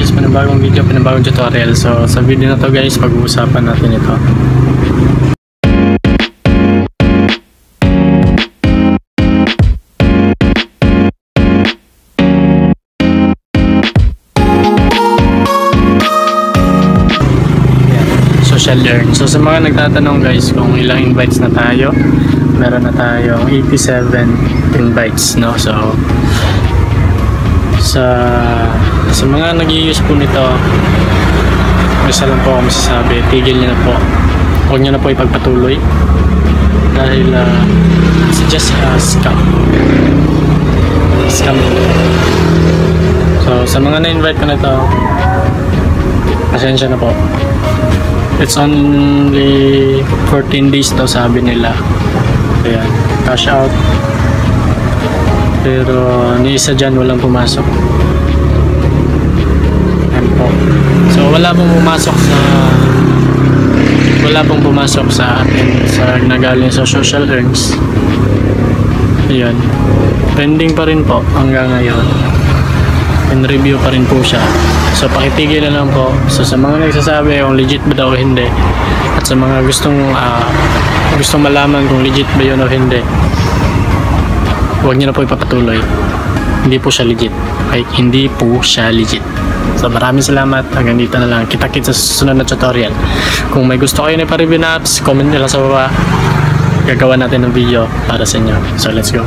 guys, panibagong video, panibagong tutorial. So sa video na to guys, pag-uusapan natin ito. Social learn. So sa mga nagtatanong guys kung ilang invites na tayo, meron na tayong 87 invites, no? So sa mga nag-i-use po nito, isa lang po ako masasabi, tigil nyo na po, huwag nyo na po ipagpatuloy dahil it's just a scam. So sa mga na-invite ko nito, pasensya na po, it's only 14 days daw sabi nila. Ayan, cash out. Pero ni isa dyan walang pumasok. Ayan po. So wala pong pumasok sa atin sa nagaling sa social earns. Ayan, pending pa rin po hanggang ngayon, in review pa rin po siya. So pakitigil na lang po. So sa mga nagsasabi kung legit ba daw o hindi, at sa mga gustong malaman kung legit ba yun o hindi, huwag niyo na po ipapatuloy. Hindi po siya legit. Okay? Hindi po siya legit. So maraming salamat. Hanggang dito na lang. Kita-kits sa susunod na tutorial. Kung may gusto kayo na pa-review na apps, comment nyo lang sa baba. Gagawa natin ng video para sa inyo. So let's go.